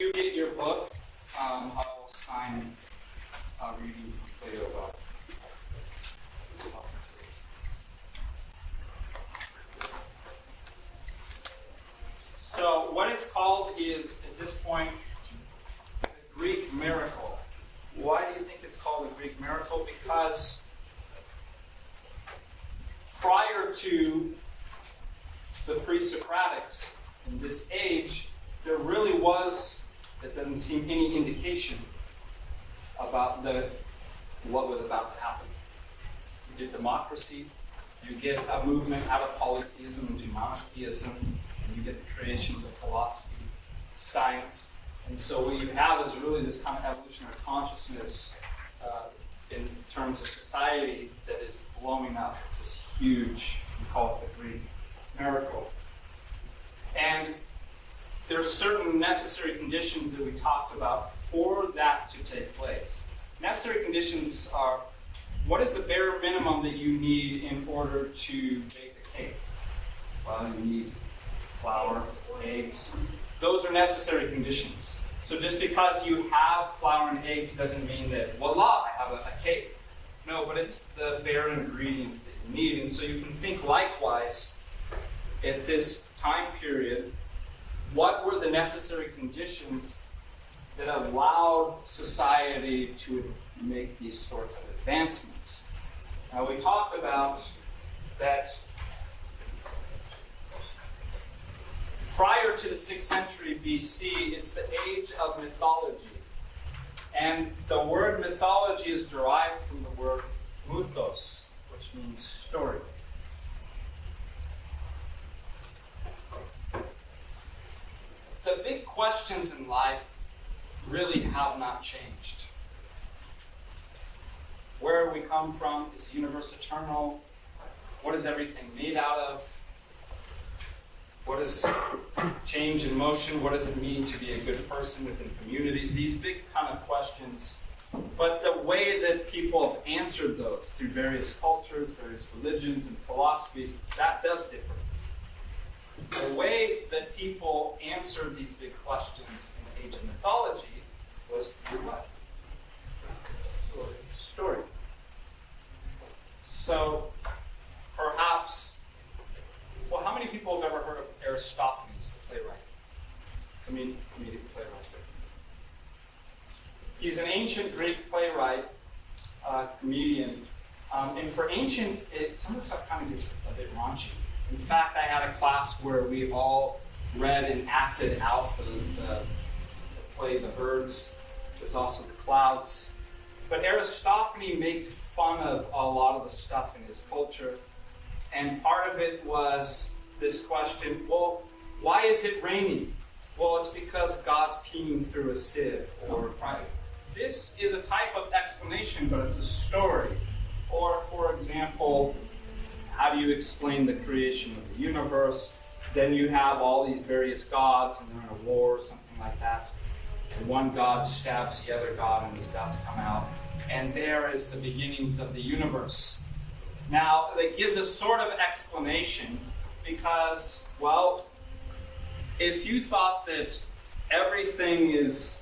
do get your book, I'll sign a reading from Plato about So what it's called is, at this point, the Greek miracle. Why do you think it's called the Greek miracle? Because prior to the Presocratics in this age, there really was, it doesn't seem, any indication about what was about to happen. You get democracy, you get a movement out of polytheism into monotheism, and you get the creations of philosophy, science. And so what you have is really this kind of evolutionary consciousness in terms of society that is blowing up. It's this huge, we call it the Greek miracle. And there are certain necessary conditions that we talked about for that to take place. Necessary conditions are, what is the bare minimum that you need in order to bake a cake? Well, you need flour, eggs. Those are necessary conditions. So just because you have flour and eggs doesn't mean that, voila, I have a cake. No, but it's the bare ingredients that you need. And so you can think likewise at this time period, what were the necessary conditions that allowed society to make these sorts of advancements? Now, we talked about that prior to the 6th century BC, it's the age of mythology. And the word mythology is derived from the word mythos, which means story. The big questions in life really have not changed. Where we come from? Is the universe eternal? What is everything made out of? What is change and motion? What does it mean to be a good person within community? These big kind of questions. But the way that people have answered those through various cultures, various religions, and philosophies, that does differ. The way that people answered these big questions in the age of mythology was through what? Story. So, perhaps, well, how many people have ever heard of Aristophanes, the playwright? Comedic playwright. He's an ancient Greek playwright, comedian. And for ancient, some of the stuff kind of gets a bit raunchy. In fact, I had a class where we all read and acted out the play The Birds. There's also The Clouds. But Aristophanes makes fun of a lot of the stuff in his culture. And part of it was this question, well, why is it raining? Well, it's because God's peeing through a sieve. Or this is a type of explanation, but it's a story. Or, for example, how do you explain the creation of the universe? Then you have all these various gods, and they're in a war or something like that. And one god stabs the other god, and his guts come out. And there is the beginnings of the universe. Now, it gives a sort of explanation because, well, if you thought that everything is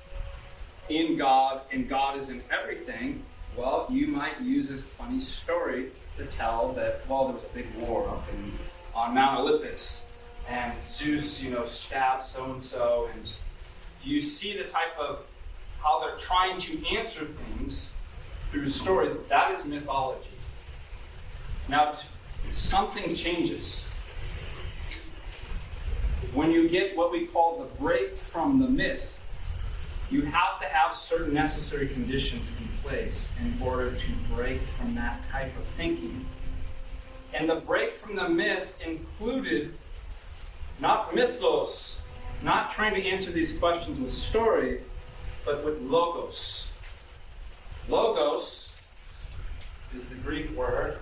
in God and God is in everything, well, you might use this funny story to tell that, well, there was a big war up on Mount Olympus, and Zeus, stabbed so-and-so, and you see the type of how they're trying to answer things through stories. That is mythology. Now, something changes. When you get what we call the break from the myth, you have to have certain necessary conditions in place in order to break from that type of thinking. And the break from the myth included not mythos, not trying to answer these questions with story, but with logos. Logos is the Greek word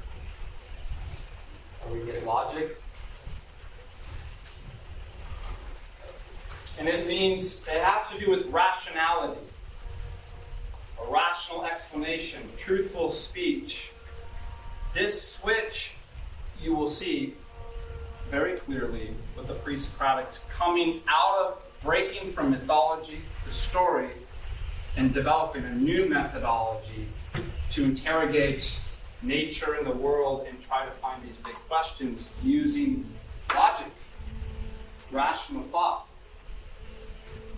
where we get logic. And it means, it has to do with rationality, a rational explanation, truthful speech. This switch, you will see very clearly with the Presocratics coming out of breaking from mythology to story and developing a new methodology to interrogate nature and the world and try to find these big questions using logic, rational thought.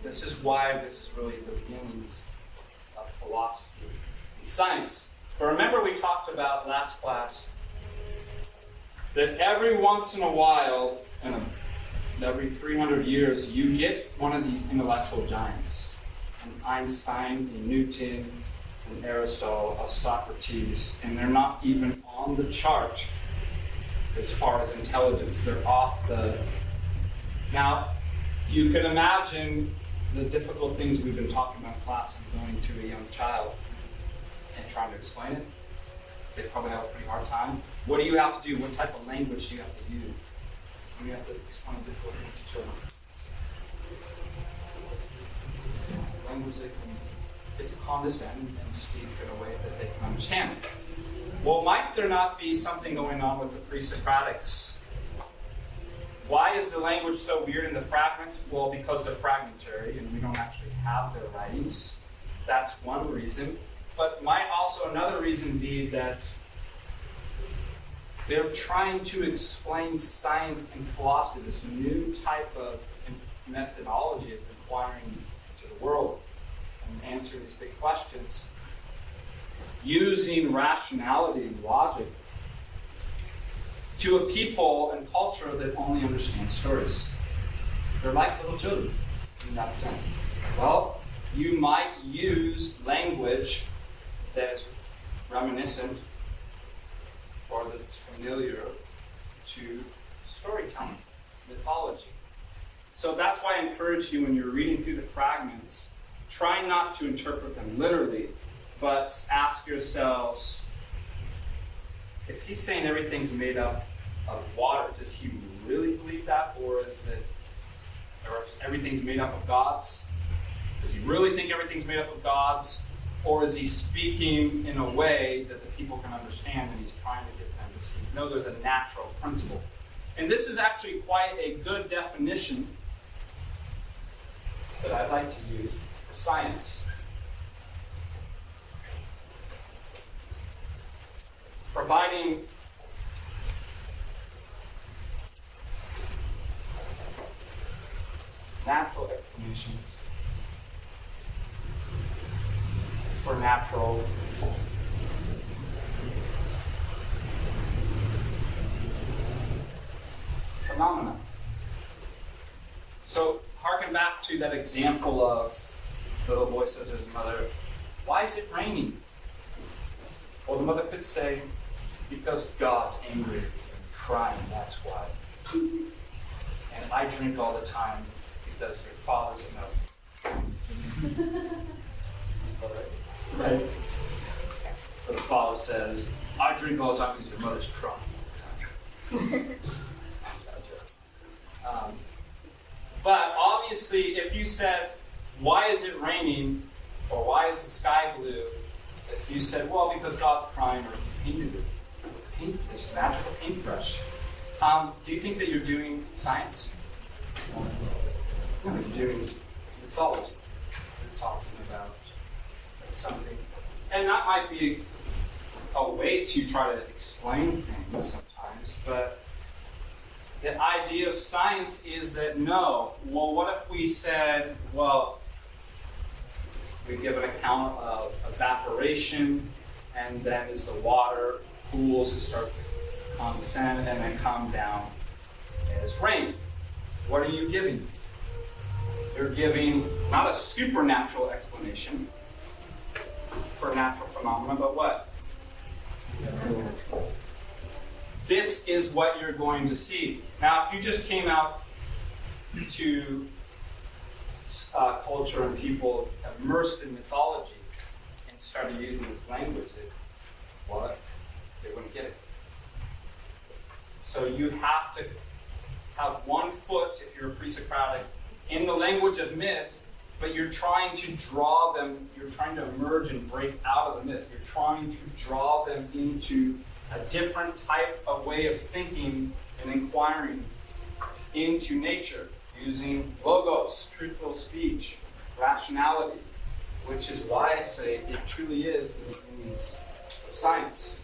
This is why this is really the beginnings of philosophy and science. But remember, we talked about last class that every once in a while, every 300 years, you get one of these intellectual giants. An Einstein, a Newton, an Aristotle, a Socrates, and they're not even on the chart as far as intelligence. They're off the... Now, you can imagine the difficult things we've been talking about in class and going to a young child and trying to explain it. They probably have a pretty hard time. What do you have to do? What type of language do you have to use? You have to explain difficult things to children. Language they can get to condescend and speak in a way that they can understand. Well, might there not be something going on with the Presocratics? Why is the language so weird in the fragments? Well, because they're fragmentary and we don't actually have their writings. That's one reason. But might also another reason be that they're trying to explain science and philosophy, this new type of methodology of inquiring into the world and answering these big questions using rationality and logic to a people and culture that only understand stories. They're like little children in that sense. Well, you might use language that is reminiscent or that's familiar to storytelling, mythology. So that's why I encourage you when you're reading through the fragments, try not to interpret them literally, but ask yourselves, if he's saying everything's made up of water, does he really believe that? Or is it, or if everything's made up of gods? Does he really think everything's made up of gods? Or is he speaking in a way that the people can understand and he's trying to get them to see? No, there's a natural principle. And this is actually quite a good definition that I'd like to use for science. Providing natural explanations for natural phenomena. So, harken back to that example of the little boy says to his mother, "Why is it raining?" Well, the mother could say, "Because God's angry and crying, that's why. And I drink all the time because your father's enough." Right? But the father says, "I drink all the time because your mother's crying." But obviously, if you said, "Why is it raining?" or "Why is the sky blue?" if you said, "Well, because God's crying," or "He painted it with this magical paintbrush," do you think that you're doing science? No, you're doing mythology. You're talking about something. And that might be a way to try to explain things sometimes, but the idea of science is that no. Well, what if we said, well, we give an account of evaporation, and then as the water cools, it starts to condensate and then come down as rain. What are you giving? You're giving not a supernatural explanation for natural phenomena, but what? This is what you're going to see. Now, if you just came out to culture and people immersed in mythology and started using this language, they wouldn't get it. So you have to have one foot, if you're a Presocratic, in the language of myth, but you're trying to draw them, you're trying to emerge and break out of the myth. You're trying to draw them into a different type of way of thinking and inquiring into nature, using logos, truthful speech, rationality, which is why I say it truly is the beginnings of science.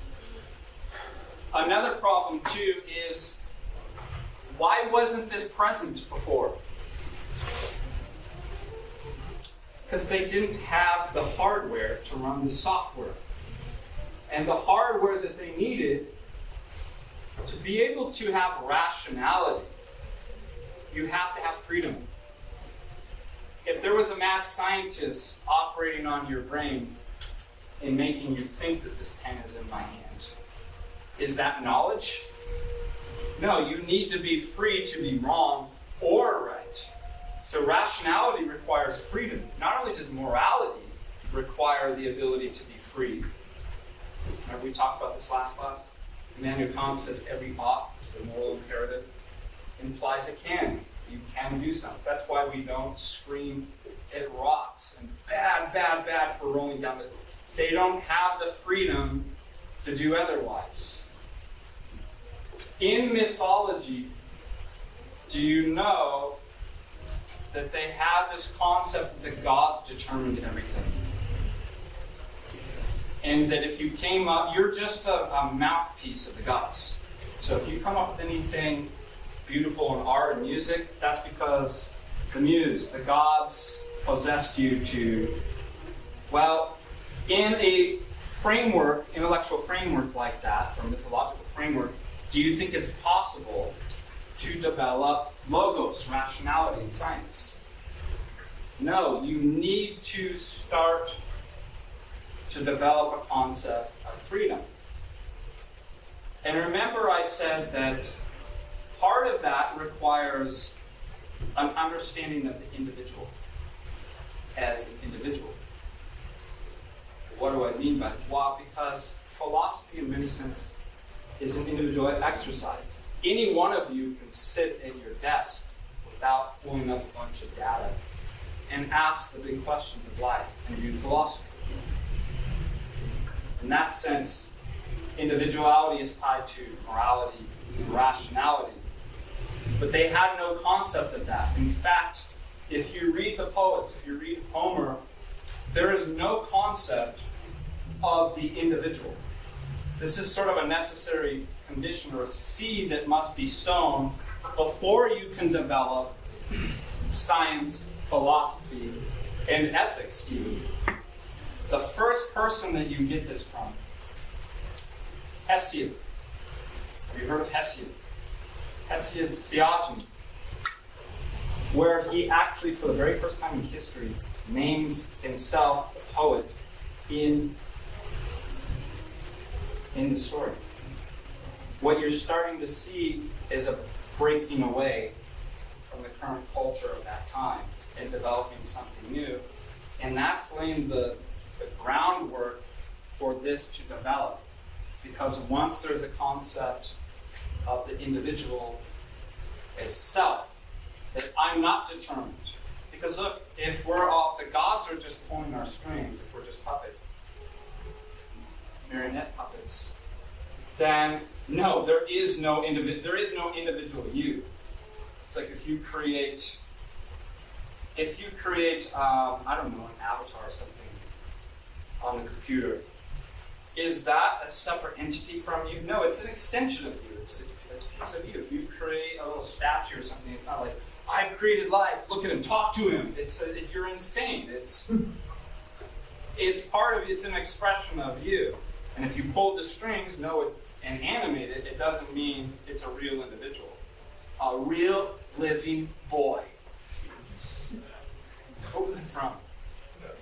Another problem, too, is why wasn't this present before? Because they didn't have the hardware to run the software. And the hardware that they needed to be able to have rationality, you have to have freedom. If there was a mad scientist operating on your brain and making you think that this pen is in my hand, is that knowledge? No, you need to be free to be wrong or right. So rationality requires freedom. Not only does morality require the ability to be free. Remember we talked about this last class? Immanuel Kant says every ought, the moral imperative, implies a can. You can do something. That's why we don't scream at rocks and bad for rolling down the... They don't have the freedom to do otherwise. In mythology, do you know that they have this concept that the gods determined everything? And that if you came up, you're just a mouthpiece of the gods. So if you come up with anything beautiful in art and music, that's because the muse, the gods, possessed you to, well, in a framework, intellectual framework like that, or mythological framework, do you think it's possible to develop logos, rationality in science? No, you need to start to develop a concept of freedom. And remember I said that part of that requires an understanding of the individual as an individual. What do I mean by that? Well, because philosophy in many senses is an individual exercise. Any one of you can sit at your desk without pulling up a bunch of data and ask the big questions of life and do philosophy. In that sense, individuality is tied to morality and rationality. But they had no concept of that. In fact, if you read the poets, if you read Homer, there is no concept of the individual. This is sort of a necessary condition or a seed that must be sown before you can develop science, philosophy, and ethics even. The first person that you get this from, Hesiod. Have you heard of Hesiod? Hesiod's Theogony, where he actually, for the very first time in history, names himself a poet in the story. What you're starting to see is a breaking away from the current culture of that time and developing something new. And that's laying the groundwork for this to develop. Because once there's a concept of the individual as self, that I'm not determined. Because look, if the gods are just pulling our strings, if we're just puppets, marionette puppets, then no, there is no individual you. It's like if you create, I don't know, an avatar or something on the computer, is that a separate entity from you? No, it's an extension of you. It's a piece of you. If you create a little statue or something, it's not like, I've created life, look at him, talk to him. You're insane. It's part of, it's an expression of you. And if you pulled the strings, and animate it, it doesn't mean it's a real individual. A real living boy. What was it from?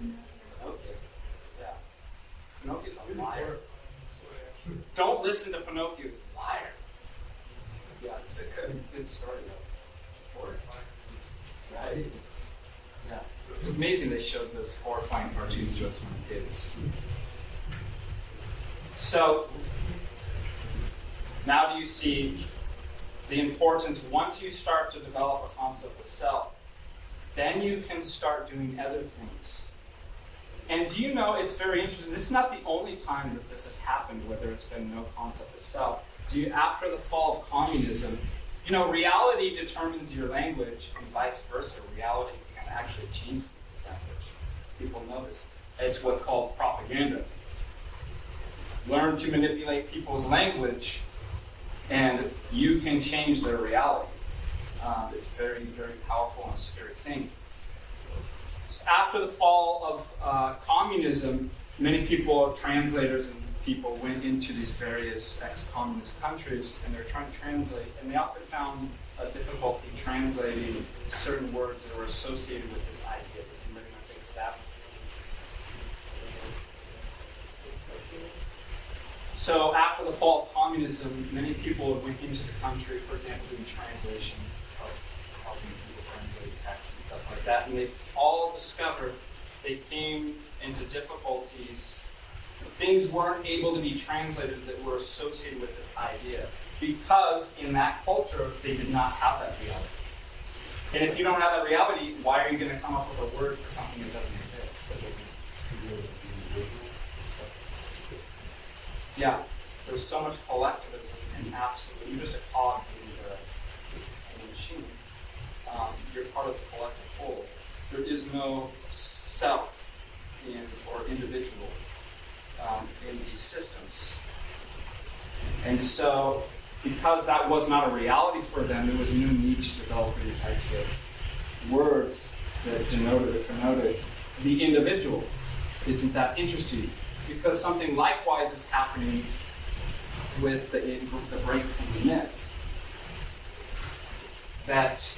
Pinocchio. Yeah. Pinocchio's a liar. Don't listen to Pinocchio, he's a liar. Yeah, it's a good story though. Horrifying. Right? Yeah. It's amazing they showed those horrifying cartoons to us when we were kids. So, now do you see the importance, once you start to develop a concept of self, then you can start doing other things. And do you know, it's very interesting, this is not the only time that this has happened, where there's been no concept of self. After the fall of communism, reality determines your language, and vice versa. Reality can actually change things. People know this. It's what's called propaganda. Learn to manipulate people's language, and you can change their reality. It's very, very powerful and a scary thing. So after the fall of communism, many people, translators and people, went into these various ex-communist countries, and they're trying to translate, and they often found a difficulty translating certain words that were associated with this idea. Does anybody want to take a stab? So after the fall of communism, many people went into the country, for example, doing translations of helping people translate texts and stuff like that, and they all discovered they came into difficulties. Things weren't able to be translated that were associated with this idea, because in that culture, they did not have that reality. And if you don't have that reality, why are you going to come up with a word for something that doesn't exist? Yeah, there's so much collectivism and absolutely, you're just a cog in the machine. You're part of the collective whole. There is no self or individual in these systems. And so, because that was not a reality for them, there was no need to develop any types of words that denoted or connoted the individual. Isn't that interesting? Because something likewise is happening with the break from the myth. That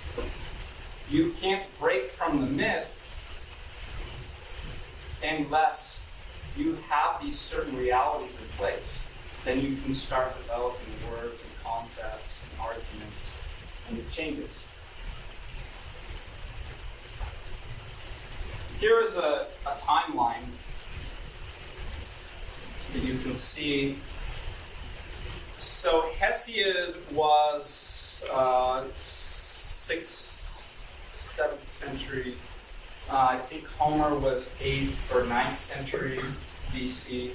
you can't break from the myth unless you have these certain realities in place. Then you can start developing words and concepts and arguments, and it changes. Here is a timeline that you can see. So Hesiod was 6th, 7th century. I think Homer was 8th or 9th century BC. You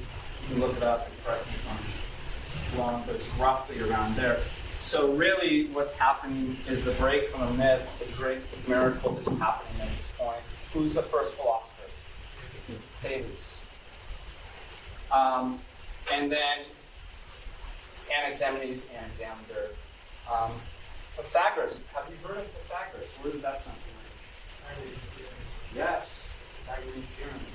can look it up and correct me if I'm wrong, but it's roughly around there. So really what's happening is the break from a myth, the great miracle that's happening at this point. Who's the first philosopher? Thales. And then Anaximenes, Anaxander. Pythagoras. Have you heard of Pythagoras? Where did that sound familiar? Yes, Pythagorean theorem.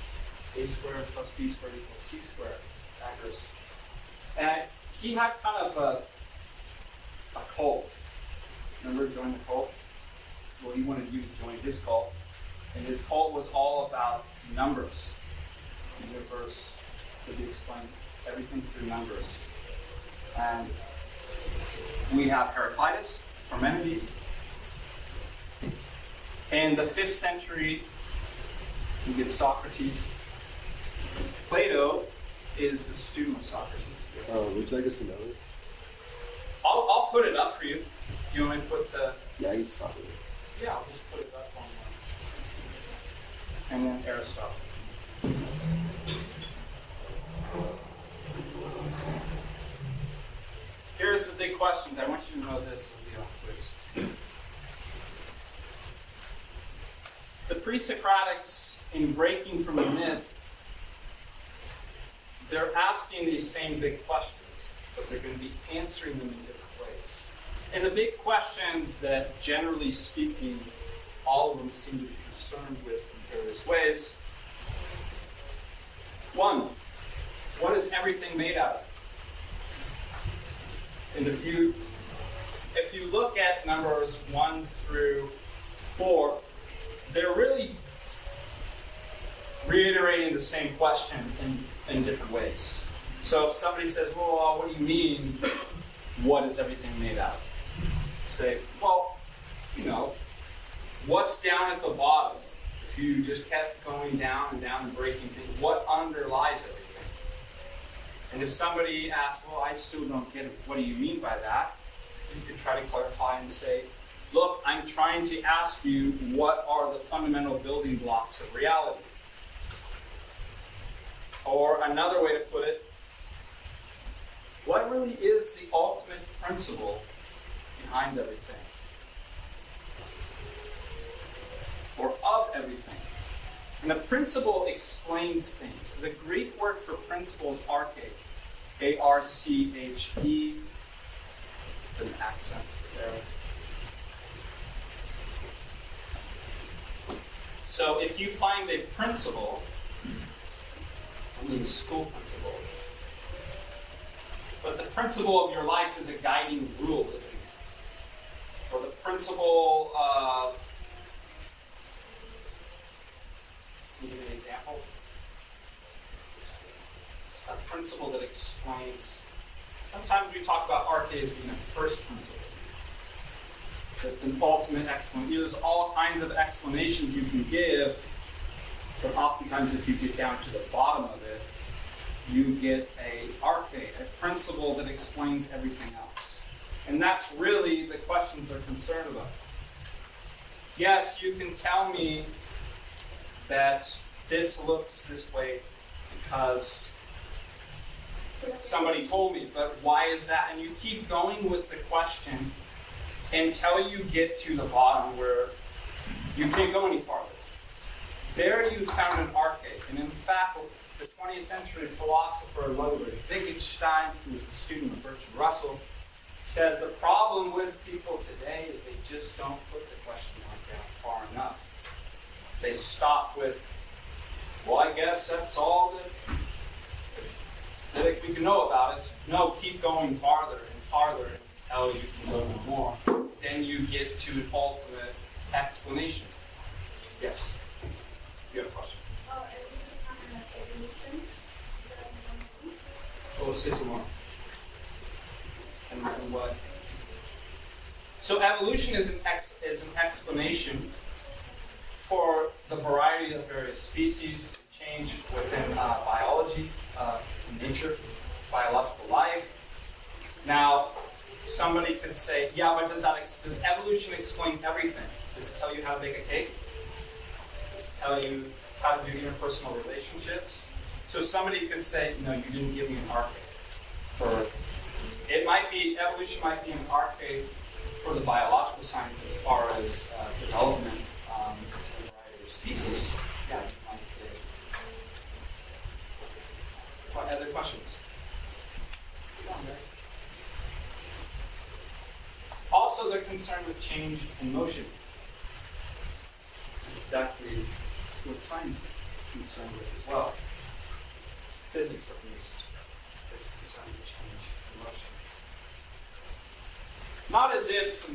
A squared plus b squared equals c squared. Pythagoras. And he had kind of a cult. Remember joining the cult? Well, he wanted you to join his cult. And his cult was all about numbers. The universe could be explained, everything through numbers. And we have Heraclitus, Parmenides. In the 5th century, we get Socrates. Plato is the student of Socrates. Yes. Would you like us to know this? I'll put it up for you. You want me to put the... Yeah, you just talk with it. Yeah, I'll just put it up on one. And then Aristotle. Here's the big questions. I want you to know this, please. The Presocratics, in breaking from a myth, they're asking these same big questions, but they're going to be answering them in different ways. And the big questions that, generally speaking, all of them seem to be concerned with in various ways. One, what is everything made out of? And if you look at numbers 1 through 4, they're really reiterating the same question in different ways. So if somebody says, well, what do you mean, what is everything made out of? Say, well, what's down at the bottom? If you just kept going down and breaking things, what underlies everything? And if somebody asks, well, I still don't get it, what do you mean by that? You could try to clarify and say, look, I'm trying to ask you what are the fundamental building blocks of reality? Or another way to put it, what really is the ultimate principle behind everything? Or of everything? And the principle explains things. The Greek word for principle is arche. A-R-C-H-E. With an accent there. So if you find a principle, I mean school principle, but the principle of your life is a guiding rule, isn't it? Or the principle of, can you give me an example? A principle that explains, sometimes we talk about arche as being a first principle. It's an ultimate explanation. There's all kinds of explanations you can give, but oftentimes if you get down to the bottom of it, you get a arche, a principle that explains everything else. And that's really the questions are concerned about. Yes, you can tell me that this looks this way because somebody told me, but why is that? And you keep going with the question until you get to the bottom where you can't go any farther. There you found an arche. And in fact, the 20th century philosopher Ludwig Wittgenstein, who was the student of Bertrand Russell, says the problem with people today is they just don't put the question mark down far enough. They stop with, well, I guess that's all that we can know about it. No, keep going farther and farther until you can go no more. Then you get to an ultimate explanation. Yes? You have a question? Oh, say some more. And what? So evolution is an explanation for the variety of various species, change within biology, nature, biological life. Now, somebody could say, yeah, but does evolution explain everything? Does it tell you how to bake a cake? Does it tell you how to do interpersonal relationships? So somebody could say, no, you didn't give me an arche. Evolution might be an arche for the biological science as far as development of a variety of species. Yeah, you might say. What other questions? Come on, guys. Also, they're concerned with change and motion. That's exactly what science is concerned with as well. Physics, at least, is concerned with change and motion. Not as if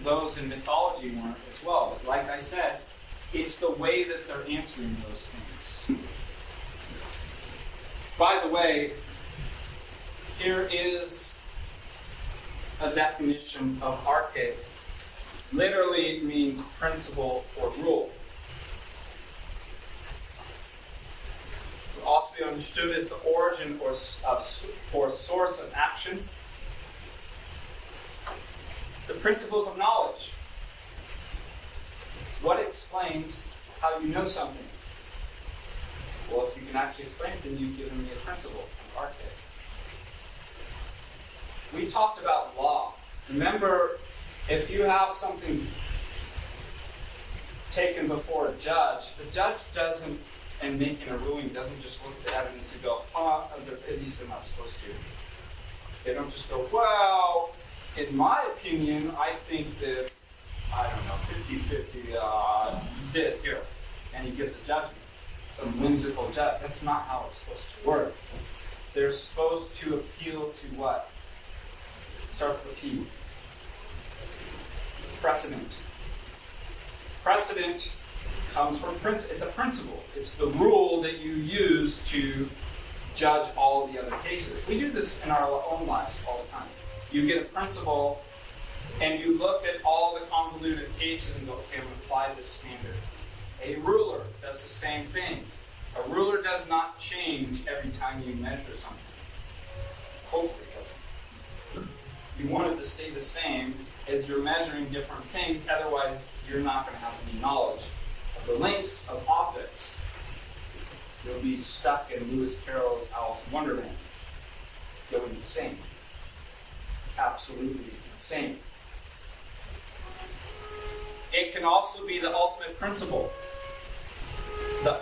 those in mythology weren't as well, but like I said, it's the way that they're answering those things. By the way, here is a definition of arche. Literally means principle or rule. It will also be understood as the origin or source of action. The principles of knowledge. What explains how you know something? Well, if you can actually explain it, then you've given me a principle, an arche. We talked about law. Remember, if you have something taken before a judge, the judge doesn't, and making a ruling, doesn't just look at the evidence and go, at least they're not supposed to. They don't just go, well, in my opinion, I think that, I don't know, 50-50 did here. And he gives a judgment. Some whimsical judge. That's not how it's supposed to work. They're supposed to appeal to what? Starts with a P. Precedent. Precedent comes from it's a principle. It's the rule that you use to judge all the other cases. We do this in our own lives all the time. You get a principle, and you look at all the convoluted cases and go, okay, I'm going to apply this standard. A ruler does the same thing. A ruler does not change every time you measure something. Hopefully it doesn't. You want it to stay the same as you're measuring different things, otherwise you're not going to have any knowledge of the lengths of objects. You'll be stuck in Lewis Carroll's Alice in Wonderland. Go insane. Absolutely insane. It can also be the ultimate principle. the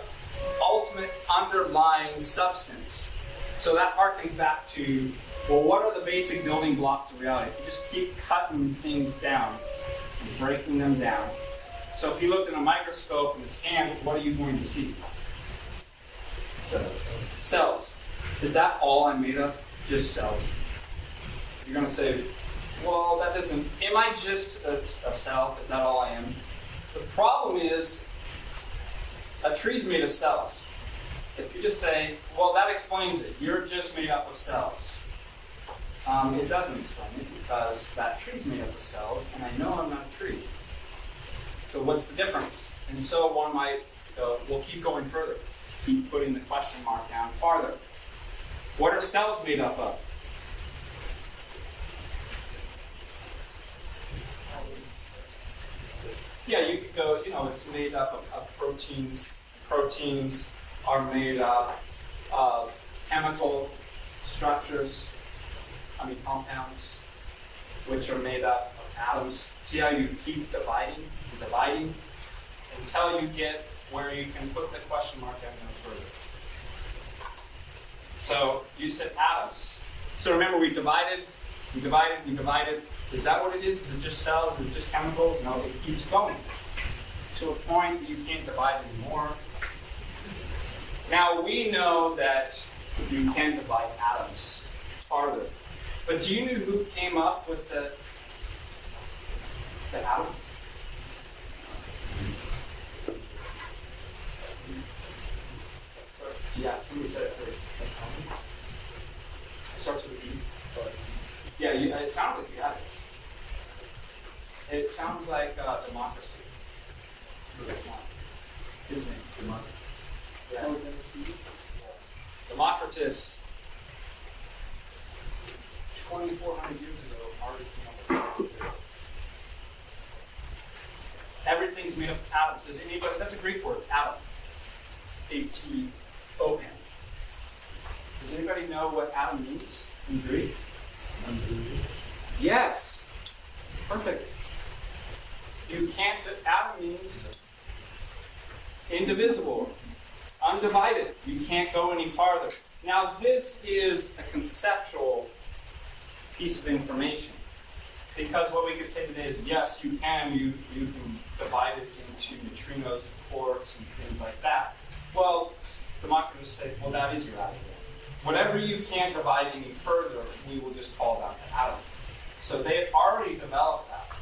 ultimate underlying substance. So that harkens back to, well, what are the basic building blocks of reality? If you just keep cutting things down and breaking them down. So if you looked in a microscope and scanned, what are you going to see? Cells. Is that all I'm made of? Just cells. You're going to say, well, that doesn't, am I just a cell? Is that all I am? The problem is, a tree's made of cells. If you just say, well, that explains it. You're just made up of cells. It doesn't explain it because that tree's made up of cells, and I know I'm not a tree. So what's the difference? And so one might go, we'll keep going further. Keep putting the question mark down farther. What are cells made up of? Yeah, you could go, it's made up of proteins. Proteins are made up of chemical structures, compounds, which are made up of atoms. See how you keep dividing and dividing until you get where you can put the question mark down no further. So you said atoms. So remember, we divided. Is that what it is? Is it just cells? Is it just chemicals? No, it keeps going to a point that you can't divide anymore. Now we know that you can divide atoms farther. But do you know who came up with the atom? Yeah, somebody said it first. It starts with E. Yeah, it sounds like you had it. It sounds like democracy. His name. Democracy. Yeah. Yes. Democritus, 2,400 years ago, already came up with it. Everything's made up of atoms. Does anybody? That's a Greek word, atom. A-T-O-M. Does anybody know what atom means in Greek? Yes. Perfect. Atom means indivisible, undivided. You can't go any farther. Now, this is a conceptual piece of information. Because what we could say today is, yes, you can divide it into neutrinos, quarks, and things like that. Well, Democritus say, well, that is your atom. Whatever you can't divide any further, we will just call that the atom. So they had already developed that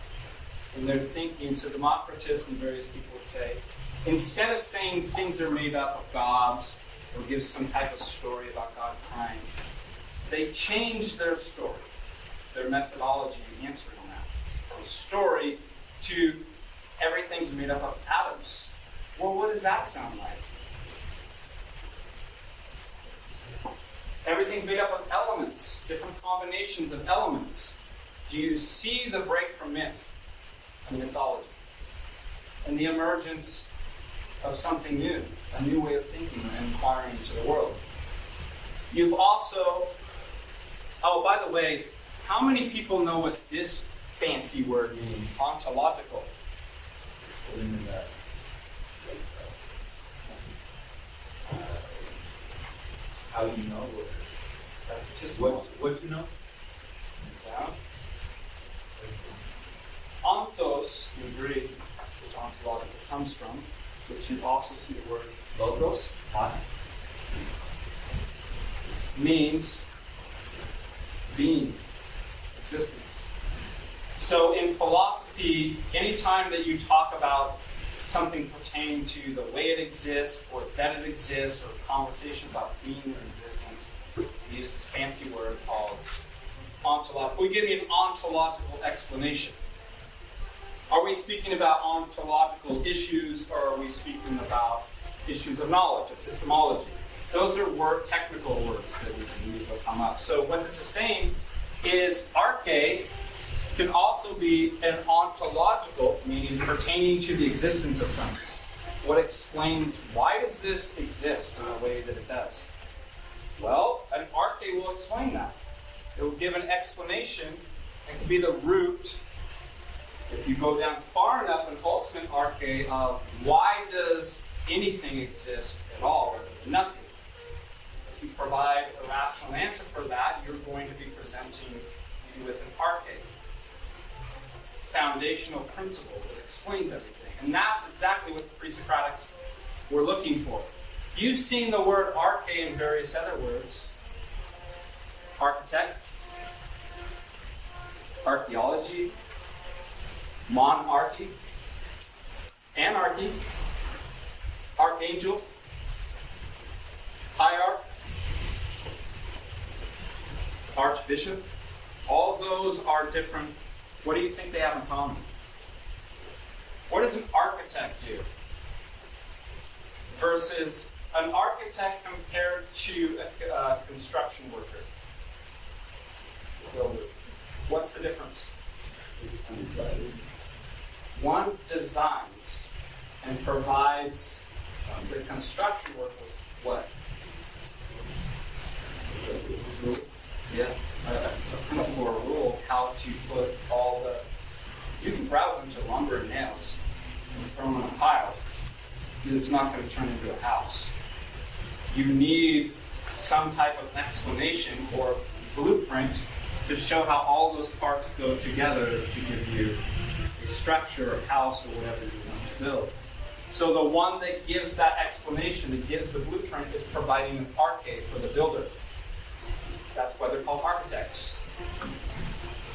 in their thinking. So Democritus and various people would say, instead of saying things are made up of gods or give some type of story about God crying, they changed their story, their methodology in answering that. From story to everything's made up of atoms. Well, what does that sound like? Everything's made up of elements, different combinations of elements. Do you see the break from myth and mythology? And the emergence of something new, a new way of thinking and inquiring into the world. You've also, oh, by the way, how many people know what this fancy word means? Ontological. How do you know? That's just What you know? Yeah. Ontos in Greek, which ontological comes from, which you also see the word logos, means being, existence. So in philosophy, anytime that you talk about something pertaining to the way it exists, or that it exists, or conversation about being or existence, we use this fancy word called ontological. We give you an ontological explanation. Are we speaking about ontological issues, or are we speaking about issues of knowledge, epistemology? Those are technical words that we can use that come up. So what this is saying is arche can also be an ontological, meaning pertaining to the existence of something. What explains why does this exist in the way that it does? Well, an arche will explain that. It will give an explanation and can be the root, if you go down far enough, an ultimate arche of why does anything exist at all rather than nothing. If you provide a rational answer for that, you're going to be presenting you with an arche, foundational principle that explains everything. And that's exactly what the Presocratics were looking for. You've seen the word arche in various other words. Architect, archaeology, monarchy, anarchy, archangel, hierarch, archbishop. All of those are different. What do you think they have in common? What does an architect do versus an architect compared to a construction worker? Builder. What's the difference? One designs and provides the construction worker with what? Yeah, a principle or a rule of how to put all the. You can grab a bunch of lumber and nails and throw them in a pile, and it's not going to turn into a house. You need some type of explanation or blueprint to show how all those parts go together to give you a structure or house or whatever you want to build. So the one that gives that explanation, that gives the blueprint, is providing an arche for the builder. That's why they're called architects.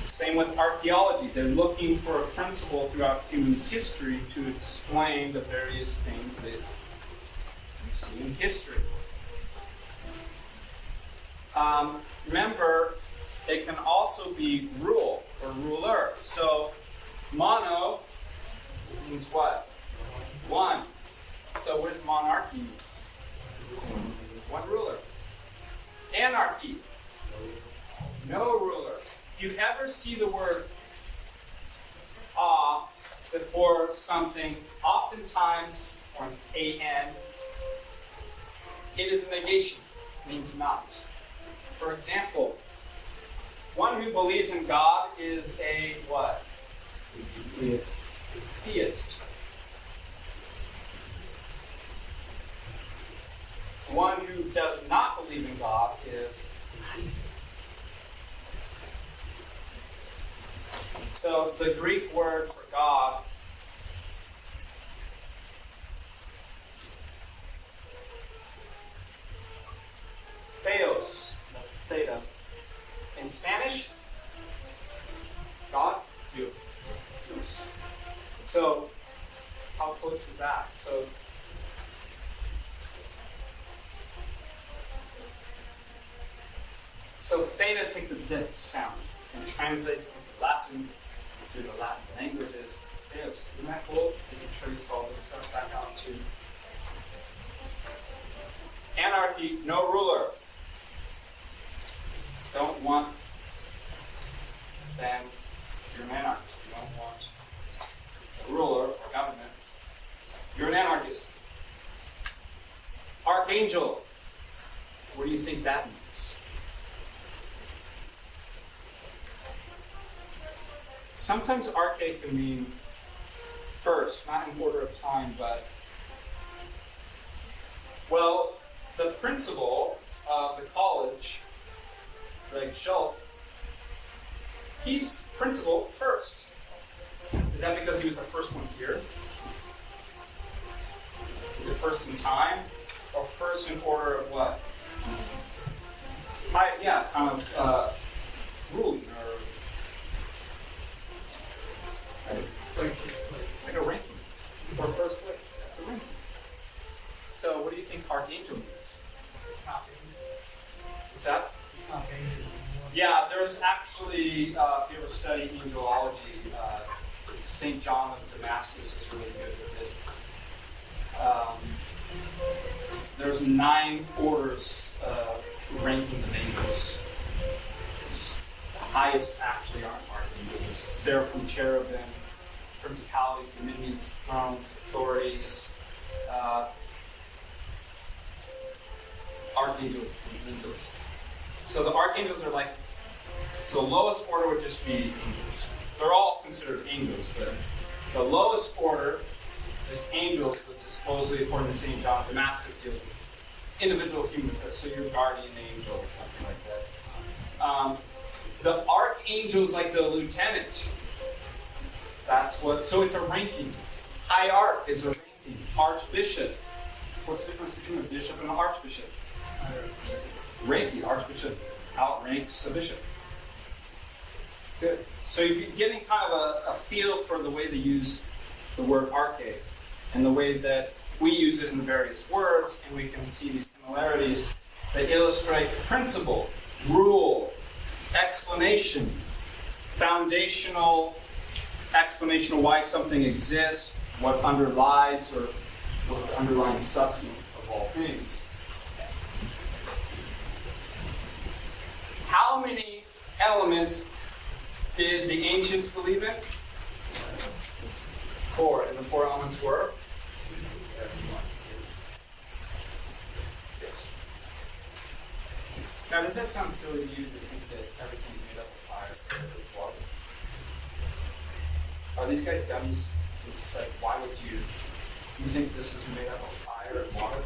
Same with archaeology. They're looking for a principle throughout human history to explain the various things that you see in history. Remember, it can also be rule or ruler. So, mono means what? One. So, what does monarchy mean? One ruler. Anarchy. No ruler. If you ever see the word before something, oftentimes, or an an, it is a negation. It means not. For example, one who believes in God is a what? Theist. One who does not believe in God is. So the Greek word for God theos, that's theta. In Spanish, God, Deus. So how close is that? So theta takes a dip sound and translates into Latin through the Latin languages. Theos. Isn't that cool? You can trace all this stuff back out to anarchy, no ruler. Don't want, then you're an anarchist. You don't want a ruler or government. You're an anarchist. Archangel. What do you think that means? Sometimes arche can mean first, not in order of time, but, well, the principal of the college, Greg Schultz, he's principal first. Is that because he was the first one here? Is it first in time? Or first in order of what? Kind of ruling or like a ranking. Or first place. That's a ranking. So what do you think archangel means? What's that? Yeah, there's actually, if you ever study angelology, St. John of Damascus is really good with this. There's 9 orders, rankings of angels. The highest actually aren't archangels. Seraphim, cherubim, principalities, dominions, thrones, authorities, archangels, and angels. So the archangels are like, so the lowest order would just be angels. They're all considered angels, but the lowest order is angels, which is supposedly, according to St. John Damascus, deals with individual human affairs, so your guardian angel or something like that. The archangel's like the lieutenant. That's what, so it's a ranking. Hierarch is a ranking. Archbishop. What's the difference between a bishop and an archbishop? Ranking. Archbishop outranks the bishop. Good. So you're getting kind of a feel for the way they use the word arche and the way that we use it in the various words, and we can see these similarities that illustrate the principle, rule, explanation, foundational explanation of why something exists, what underlies or what the underlying substance of all things. How many elements did the ancients believe in? 4. And the 4 elements were? Yes. Now, does that sound silly to you to think that everything's made up of fire or water? Are these guys dummies? It's just like, why would you think this is made up of fire and water?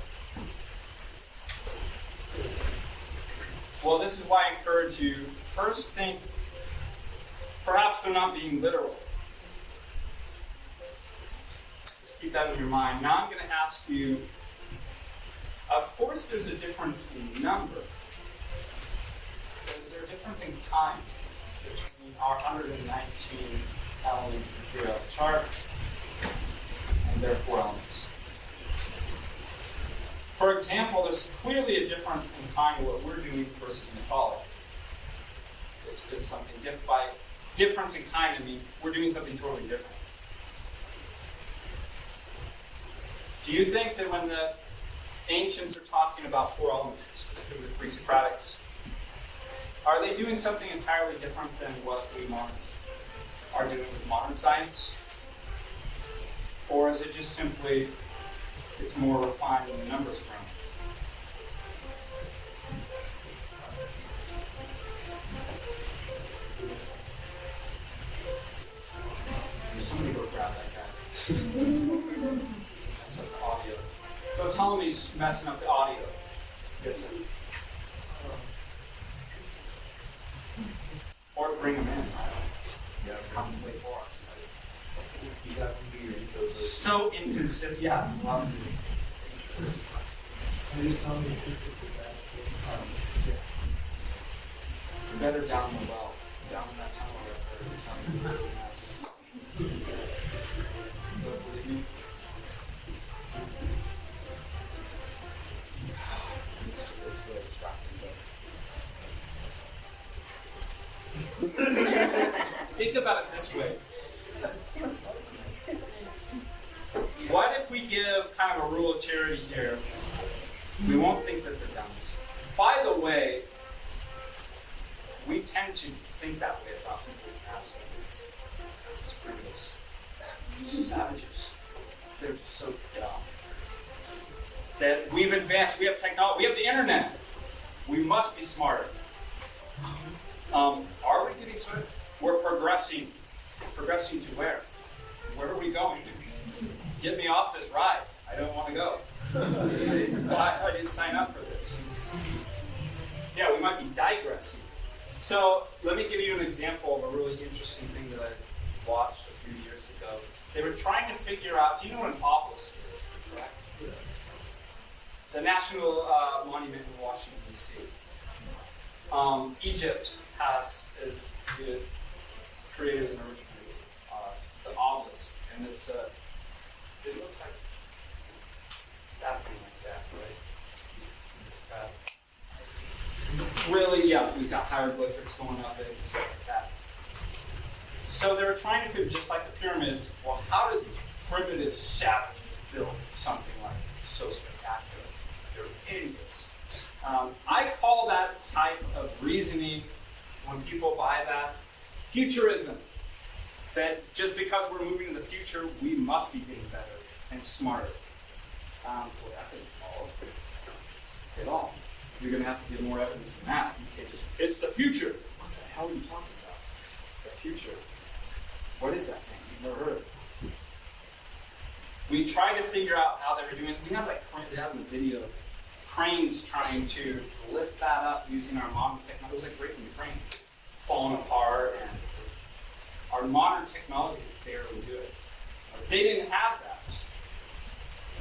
Well, this is why I encourage you, first think, perhaps they're not being literal. Just keep that in your mind. Now I'm going to ask you, of course there's a difference in number. But is there a difference in kind between our 119 elements in the periodic chart and their 4 elements? For example, there's clearly a difference in kind of what we're doing versus mythology. So it's something different. By difference in kind, I mean we're doing something totally different. Do you think that when the ancients are talking about 4 elements, specifically the Presocratics, are they doing something entirely different than what we moderns are doing with modern science? Or is it just simply it's more refined in the numbers frame? Somebody go grab that guy. Mess up the audio. Don't tell him he's messing up the audio. Yes, sir. Or bring him in. I don't come and wait for us. You got to be your So inconsiderate. Yeah. Better down the well. Down that tunnel right there. It's something really nice. Don't believe me? It's really distracting. Think about it this way. What if we give kind of a rule of charity here? We won't think that they're dummies. By the way, we tend to think that way about people in past. It's criminals. Savages. They're just so dumb. That we've advanced, we have technology, we have the internet. We must be smarter. Are we getting smarter? We're progressing. Progressing to where? Where are we going? Get me off this ride. I don't want to go. I didn't sign up for this. Yeah, we might be digressing. So let me give you an example of a really interesting thing that I watched a few years ago. They were trying to figure out, do you know what an obelisk is, correct? The national monument in Washington, D.C. Egypt is the creators and originators the obelisk, and it looks like that thing like that, right? It's got really, yeah, we've got hieroglyphics going up it and stuff like that. So they were trying to figure, just like the pyramids, well, how did these primitive savages build something like so spectacular? They're idiots. I call that type of reasoning, when people buy that, futurism. That just because we're moving to the future, we must be getting better and smarter. Well, that doesn't follow at all. You're going to have to give more evidence than that. It's the future. What the hell are you talking about? The future. What is that thing? You've never heard of it. We try to figure out how they were doing, we have like, they have in the video, cranes trying to lift that up using our modern technology. It was like breaking the crane, falling apart, and our modern technology could barely do it. They didn't have that.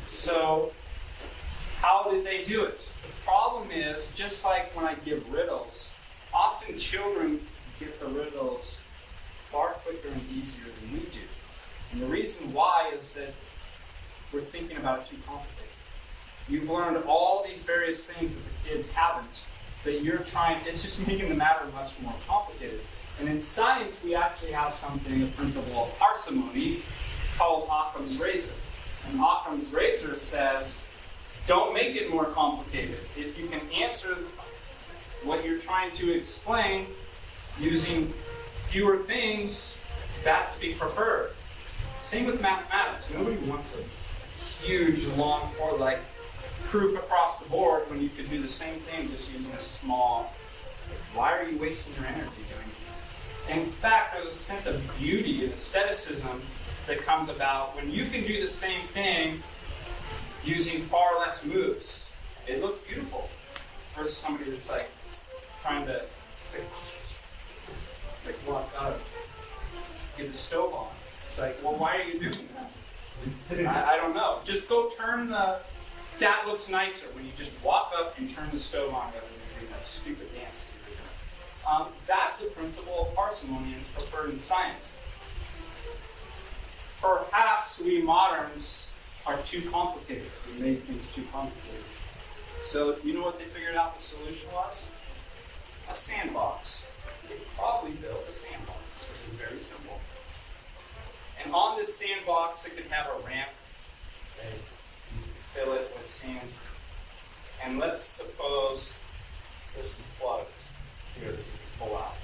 So how did they do it? The problem is, just like when I give riddles, often children get the riddles far quicker and easier than we do. And the reason why is that we're thinking about it too complicated. You've learned all these various things that the kids haven't, that you're trying, it's just making the matter much more complicated. And in science, we actually have something, a principle of parsimony, called Occam's razor. And Occam's razor says, don't make it more complicated. If you can answer what you're trying to explain using fewer things, that's to be preferred. Same with mathematics. Nobody wants a huge, long, or like proof across the board when you could do the same thing just using a small. Why are you wasting your energy doing it? In fact, there's a sense of beauty and asceticism that comes about when you can do the same thing using far less moves. It looks beautiful versus somebody that's like trying to well, I've got to get the stove on. It's like, well, why are you doing that? I don't know. Just go turn the. That looks nicer when you just walk up and turn the stove on rather than doing that stupid dance that you're doing. That's the principle of parsimony, and it's preferred in science. Perhaps we moderns are too complicated. We make things too complicated. So, you know what they figured out the solution was? A sandbox. They probably built a sandbox, which is very simple. And on this sandbox, it could have a ramp. Okay? You could fill it with sand. And let's suppose there's some plugs here that you can pull out.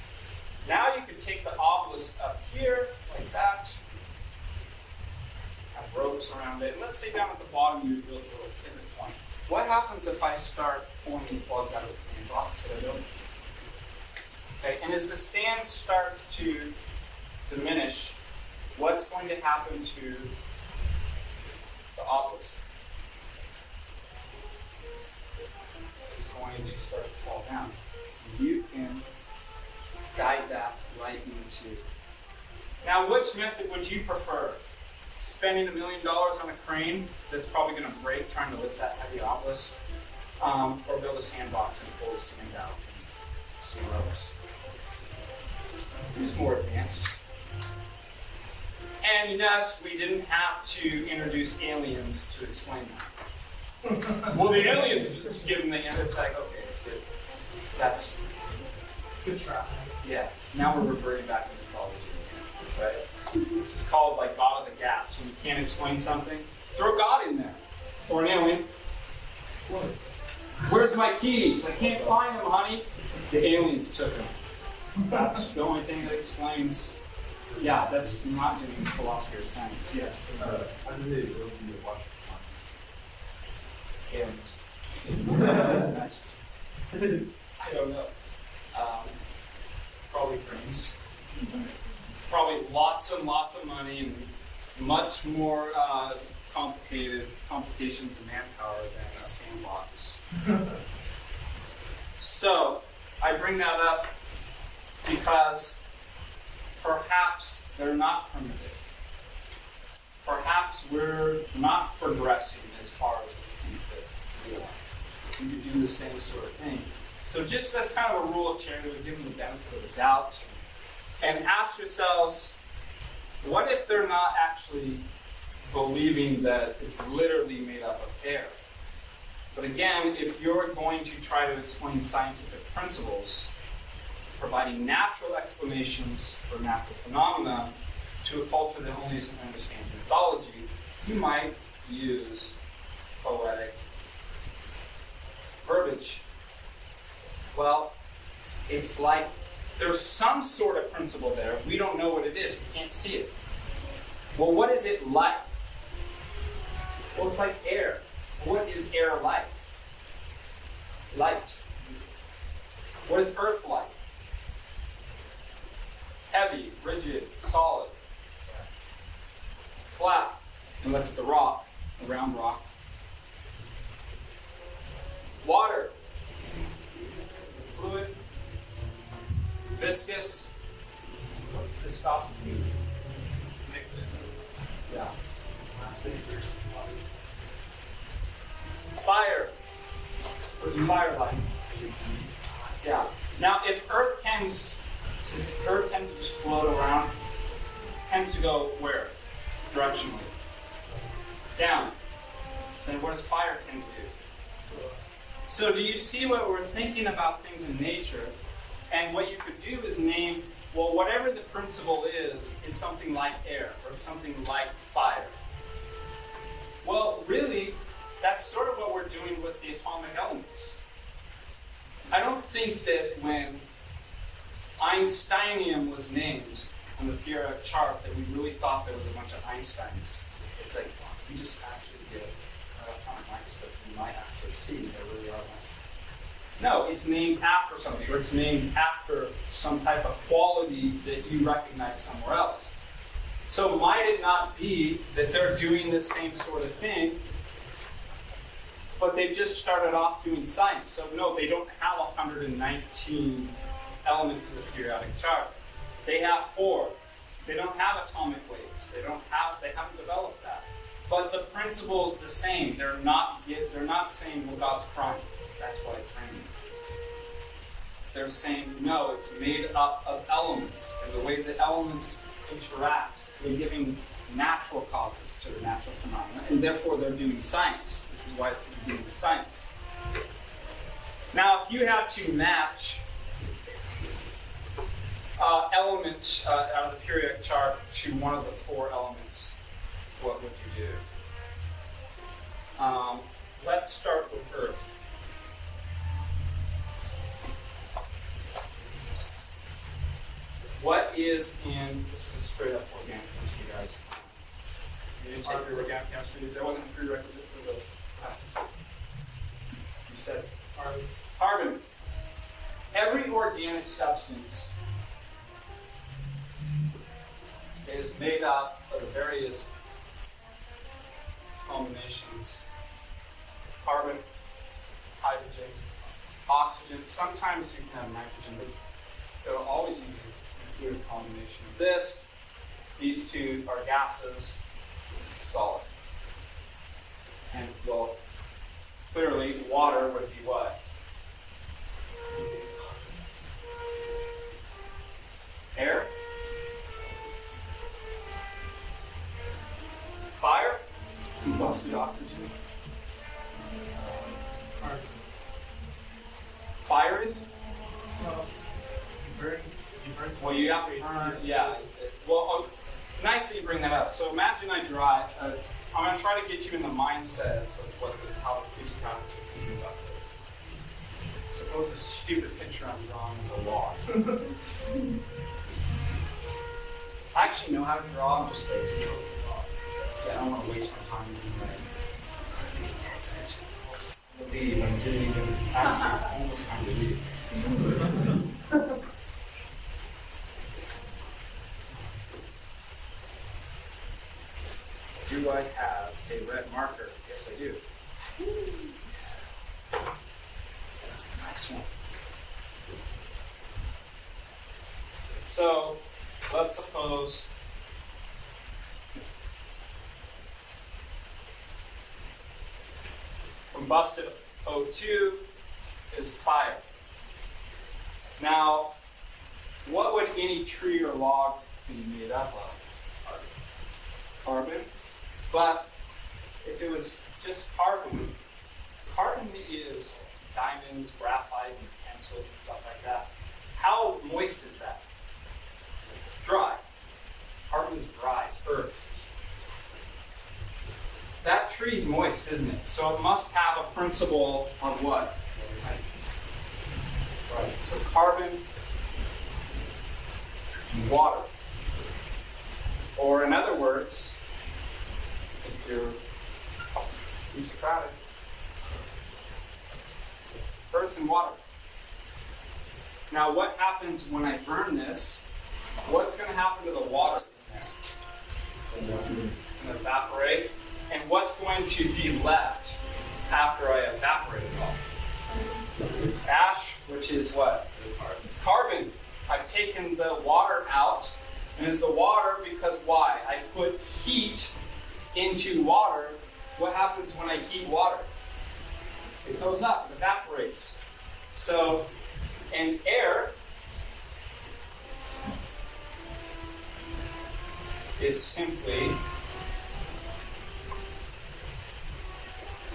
Now you could take the obelisk up here, like that. Have ropes around it. And let's say down at the bottom you build a little pivot point. What happens if I start pulling the plugs out of the sandbox that I built? Okay, and as the sand starts to diminish, what's going to happen to the obelisk? It's going to start to fall down. You can guide that right into. Now, which method would you prefer? Spending $1 million on a crane that's probably going to break trying to lift that heavy obelisk, or build a sandbox and pull the sand out and some ropes? Who's more advanced? And yes, we didn't have to introduce aliens to explain that. Well, the aliens just give them the end. It's like, okay, good. That's Good try. yeah. Now we're reverting back to mythology, right? This is called like God of the gaps. When you can't explain something, throw God in there, or an alien. What? Where's my keys? I can't find them, honey. The aliens took them. That's the only thing that explains. Yeah, that's not doing philosophy or science. Yes. I believe it will be a watch. Aliens. Nice. I don't know. Probably brains. Probably lots and lots of money and much more complications and manpower than a sandbox. So, I bring that up because perhaps they're not primitive. Perhaps we're not progressing as far as we think that we are. We could do the same sort of thing. So just as kind of a rule of charity, we give them the benefit of the doubt and ask yourselves, what if they're not actually believing that it's literally made up of air? But again, if you're going to try to explain scientific principles, providing natural explanations for natural phenomena to a culture that only understands mythology, you might use poetic verbiage. Well, it's like there's some sort of principle there. We don't know what it is. We can't see it. Well, what is it like? Well, it's like air. What is air like? Light. What is earth like? Heavy, rigid, solid. Flat, unless it's a rock, a round rock. viscosity. Yeah. Fire. Where's the fire line? Yeah. Now, if Earth tends to just float around, tends to go where? Directionally. Down. Then what does fire tend to do? So do you see what we're thinking about things in nature? And what you could do is name, well, whatever the principle is, it's something like air, or it's something like fire. Well, really, that's sort of what we're doing with the atomic elements. I don't think that when Einsteinium was named on the periodic chart that we really thought there was a bunch of Einsteins. It's like, well, if we just actually get atomic microscope, we might actually see there really are ones. No, it's named after something, or it's named after some type of quality that you recognize somewhere else. So might it not be that they're doing the same sort of thing, but they've just started off doing science? So no, they don't have 119 elements in the periodic chart. They have 4. They don't have atomic weights. They haven't developed that. But the principle is the same. They're not saying, well, God's crying. That's why it's raining. They're saying, no, it's made up of elements, and the way the elements interact. So they're giving natural causes to the natural phenomena, and therefore they're doing science. This is why it's doing science. Now, if you had to match element out of the periodic chart to one of the 4 elements, what would you do? Let's start with Earth. What is in, this is straight up organic chemistry, guys. You didn't take your organic chemistry. There wasn't a prerequisite for the class. You said carbon. Carbon. Every organic substance is made up of the various combinations: carbon, hydrogen, oxygen. Sometimes you can have nitrogen, but it'll always include a combination of this. These 2 are gases. This is solid. And well, clearly water would be what? Air? Fire? Combusted oxygen? Fire is? No. You burn Well, you have to, yeah. Well, nice that you bring that up. So imagine I drive. I'm going to try to get you in the mindsets of how the Presocratics are thinking about this. Suppose this stupid picture I'm drawing is a log. I actually know how to draw. I'm just lazy. Yeah, I don't want to waste my time doing that. Leave. I'm getting even actually almost time to leave. Do I have a red marker? Yes, I do. Nice one. So, let's suppose combusted O2 is fire. Now, what would any tree or log be made up of? Carbon. But if it was just carbon, carbon is diamonds, graphite, and pencils and stuff like that. How moist is that? Dry. Carbon is dry. It's earth. That tree's moist, isn't it? So it must have a principle of what? Right. So carbon and water. Or in other words, if you're Socratic, earth and water. Now what happens when I burn this? What's going to happen to the water in there? It's going to evaporate. And what's going to be left after I evaporate it all? Ash, which is what? Carbon. I've taken the water out, And it's the water because why? I put heat into water. What happens when I heat water? It goes up, it evaporates. So, and air is simply,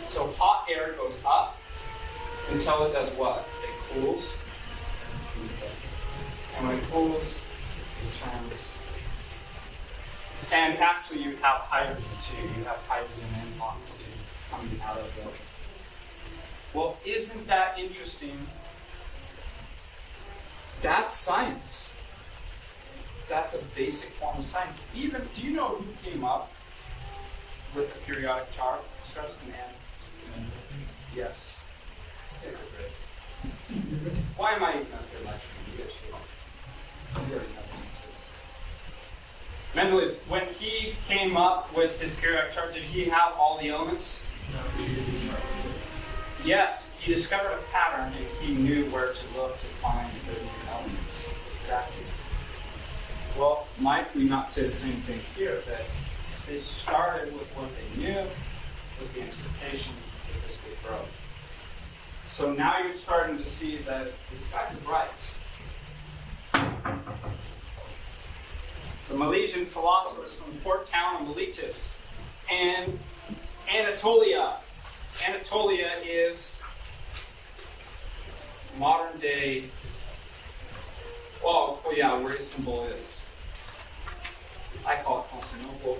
so hot air goes up until it does what? It cools. And when it cools, it turns. And actually you have hydrogen too. You have hydrogen and oxygen coming out of it. Well, isn't that interesting? That's science. That's a basic form of science. Even, do you know who came up with the periodic chart? Starts with an N. Yes. Why am I even up here lecturing? You guys should. You already know the answers. Mendeleev, when he came up with his periodic chart, did he have all the elements? No, Yes, he discovered a pattern and he knew where to look to find the new elements. Exactly. Well, might we not say the same thing here, that they started with what they knew, with the anticipation that this would grow. So now you're starting to see that these guys are bright. The Milesian philosophers from the port town of Miletus and Anatolia. Anatolia is modern day, oh yeah, where Istanbul is. I call it Constantinople.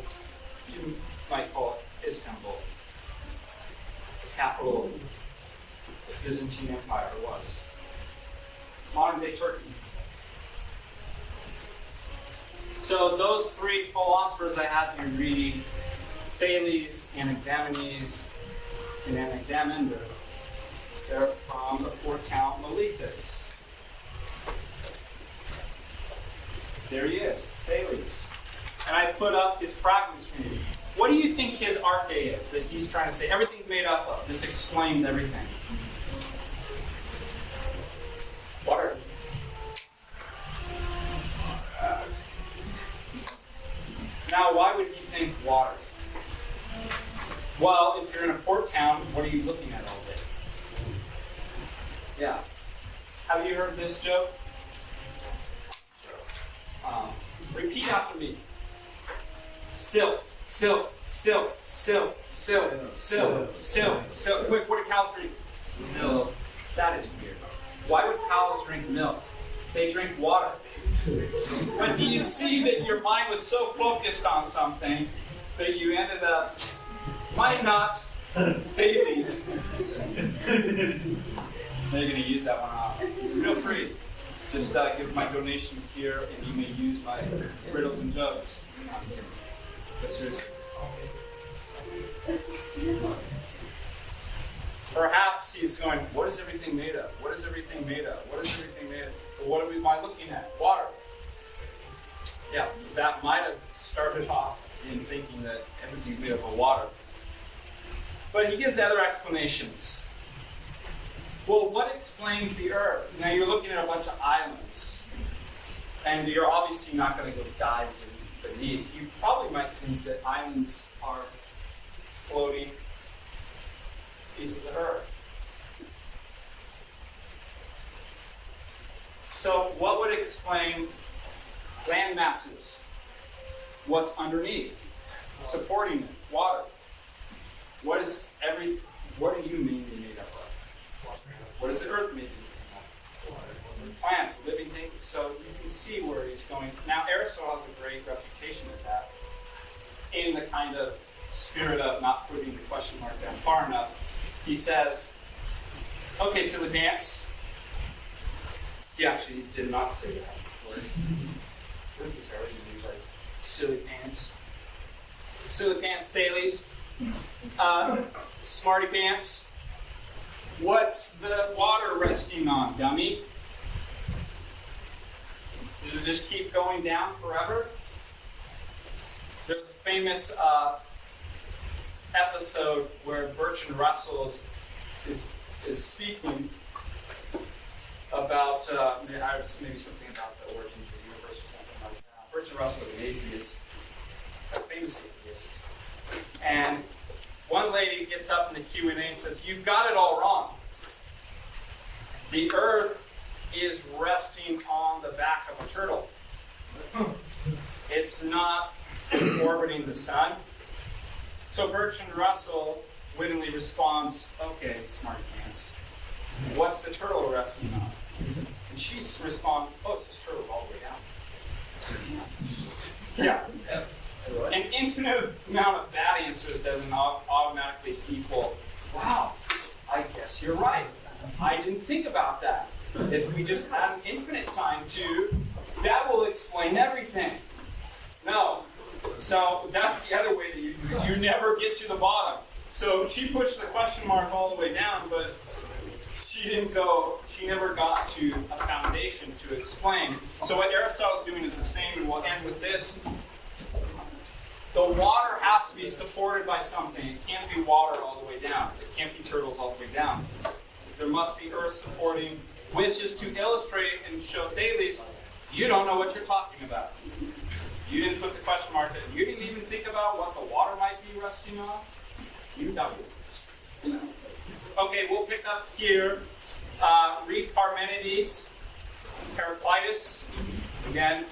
You might call it Istanbul. The capital of the Byzantine Empire was. Modern day Turkey. So those three philosophers I had you reading, Thales, Anaximenes, and Anaximander, they're from the port town Miletus. There he is, Thales. And I put up his fragments for you. What do you think his arche is that he's trying to say? Everything's made up of. This explains everything. Water. Now, why would he think water? Well, if you're in a port town, what are you looking at all day? Yeah. Have you heard this joke? Repeat after me. Silk, silk, silk, silk, silk, silk, silk, silk. Quick, what do cows drink? Milk. That is weird. Why would cows drink milk? They drink water. But do you see that your mind was so focused on something that you ended up, might not, Thales. They're going to use that one off. Feel free. Just give my donation here, and you may use my riddles and jokes. But seriously. Perhaps he's going, what is everything made of? What is everything made of? What is everything made of? Well, what am I looking at? Water. Yeah, that might have started off in thinking that everything's made up of water. But he gives other explanations. Well, what explains the earth? Now you're looking at a bunch of islands, and you're obviously not going to go dive beneath. You probably might think that islands are floating pieces of earth. So what would explain land masses? What's underneath? Supporting it? Water. What are you mainly made up of? What is the earth made of? Plants, living things. So you can see where he's going. Now Aristotle has a great reputation of that, in the kind of spirit of not putting the question mark down far enough. He says, okay, so the dance. He actually did not say that word. He's already used like silly pants. Silly pants, Thales. Smarty pants. What's the water resting on, dummy? Does it just keep going down forever? There's a famous episode where Bertrand Russell is speaking about maybe something about the origins of the universe or something like that. Bertrand Russell was an atheist, a famous atheist. And one lady gets up in the Q&A and says, "You've got it all wrong. The earth is resting on the back of a turtle. It's not orbiting the sun." So Bertrand Russell wittingly responds, "Okay, smart pants. What's the turtle resting on?" And she responds, "Oh, it's just turtle all the way down." Yeah. An infinite amount of bad answers doesn't automatically equal, "Wow, I guess you're right. I didn't think about that. If we just add an infinite sign to, that will explain everything." No. So that's the other way that you never get to the bottom. So she pushed the question mark all the way down, but she never got to a foundation to explain. So what Aristotle's doing is the same, and we'll end with this. The water has to be supported by something. It can't be water all the way down. It can't be turtles all the way down. There must be earth supporting, which is to illustrate and show Thales, you don't know what you're talking about. You didn't put the question mark in. You didn't even think about what the water might be resting on. You don't. Okay, we'll pick up here. Read Parmenides, Heraclitus, again.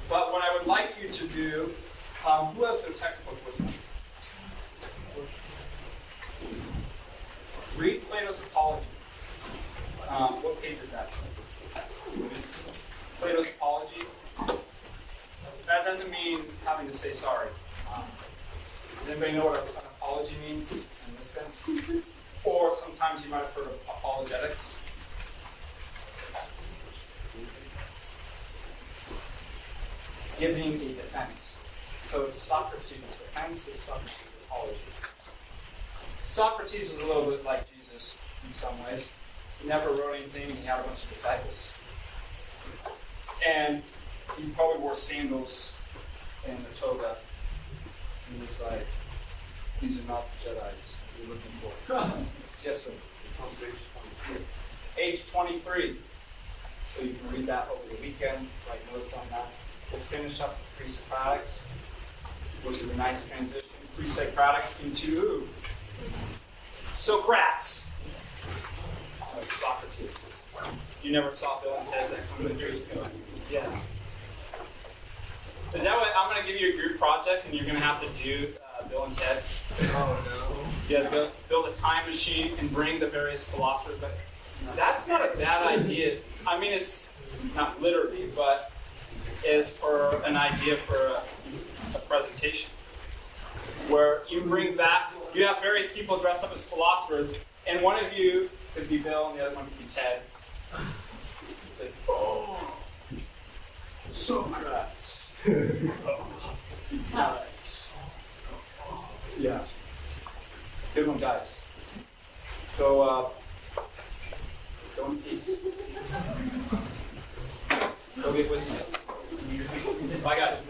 But what I would like you to do, who has their textbook with them? Read Plato's Apology. What page is that? Plato's Apology. That doesn't mean having to say sorry. Does anybody know what an apology means in this sense? Or sometimes you might have heard of apologetics. Giving a defense. So it's Socrates' defense is Socrates' apology. Socrates was a little bit like Jesus in some ways. He never wrote anything, he had a bunch of disciples. And he probably wore sandals and a toga. And he was like, "These are not the Jedi's you're looking for." Yes, sir. It's on page 23. So you can read that over the weekend, write notes on that. We'll finish up with Presocratics, which is a nice transition. Presocratics into Socrates. Socrates. You never saw Bill and Ted's Excellent Adventure? Yeah. Is that what I'm going to give you a group project and you're going to have to do Bill and Ted? Oh no. Yeah, build a time machine and bring the various philosophers back. That's not a bad idea. I mean, it's not literally, but is for an idea for a presentation where you bring back, you have various people dressed up as philosophers, and one of you could be Bill and the other one could be Ted. It's like, "Oh, Socrates." Yeah. Good one, guys. So, go in peace. Go get wisdom. Bye, guys.